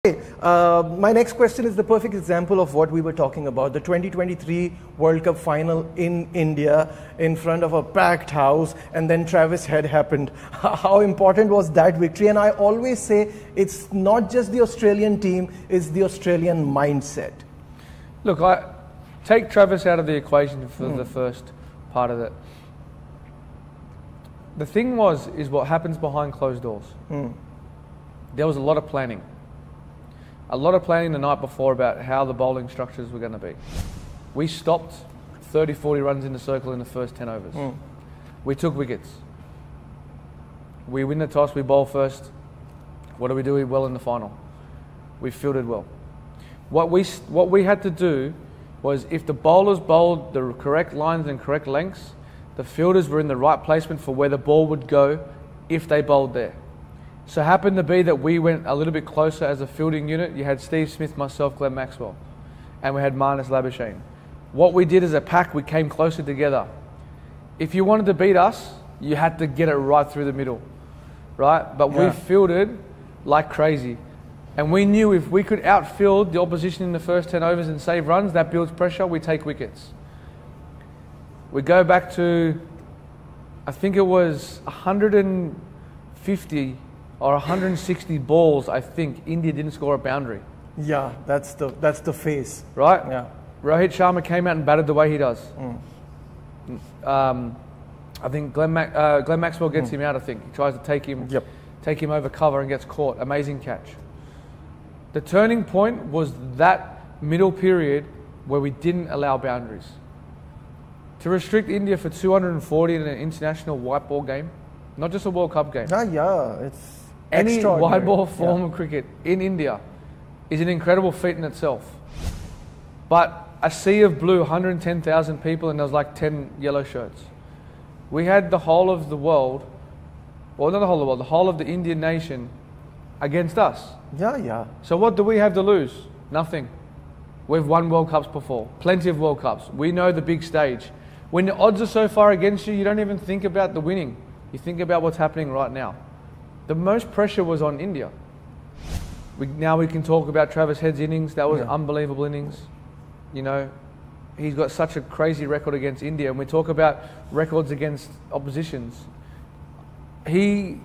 My next question is the perfect example of what we were talking about, the 2023 World Cup final in India in front of a packed house, and then Travis Head happened. How important was that victory? And I always say it's not just the Australian team, it's the Australian mindset. Look, I take Travis out of the equation for the first part of it. The thing is what happens behind closed doors. There was a lot of planning. A lot of planning the night before about how the bowling structures were going to be. We stopped 30, 40 runs in the circle in the first 10 overs. We took wickets. We win the toss, we bowl first. What do? We do well in the final. We fielded well. What we had to do was, if the bowlers bowled the correct lines and correct lengths, the fielders were in the right placement for where the ball would go if they bowled there. So it happened to be that we went a little bit closer as a fielding unit. You had Steve Smith, myself, Glenn Maxwell, and we had Marnus Labuschagne. What we did as a pack, we came closer together. If you wanted to beat us, you had to get it right through the middle, right? But we fielded like crazy. And we knew if we could outfield the opposition in the first 10 overs and save runs, that builds pressure, we take wickets. We go back to, I think it was 150 or 160 balls, I think, India didn't score a boundary. Yeah, that's the phase. Right? Yeah. Rohit Sharma came out and batted the way he does. I think Glenn Maxwell gets him out, I think. He tries to take him over cover and gets caught. Amazing catch. The turning point was that middle period where we didn't allow boundaries. To restrict India for 240 in an international white ball game, not just a World Cup game. It's any white ball form of cricket in India is an incredible feat in itself. But a sea of blue, 110,000 people, and there was like 10 yellow shirts. We had the whole of the world, well, not the whole of the world, the whole of the Indian nation against us. So what do we have to lose? Nothing. We've won World Cups before, plenty of World Cups. We know the big stage. When the odds are so far against you, you don't even think about the winning. You think about what's happening right now. The most pressure was on India. Now we can talk about Travis Head's innings. That was unbelievable innings. You know, he's got such a crazy record against India. And we talk about records against oppositions. He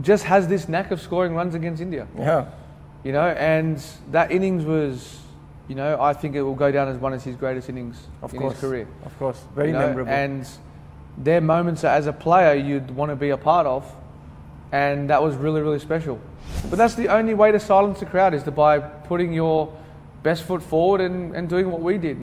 just has this knack of scoring runs against India. You know, and that innings was, you know, I think it will go down as one of his greatest innings in his career. Of course, very memorable. And their moments as a player you'd want to be a part of, and that was really, really special. But that's the only way to silence the crowd, is by putting your best foot forward and doing what we did.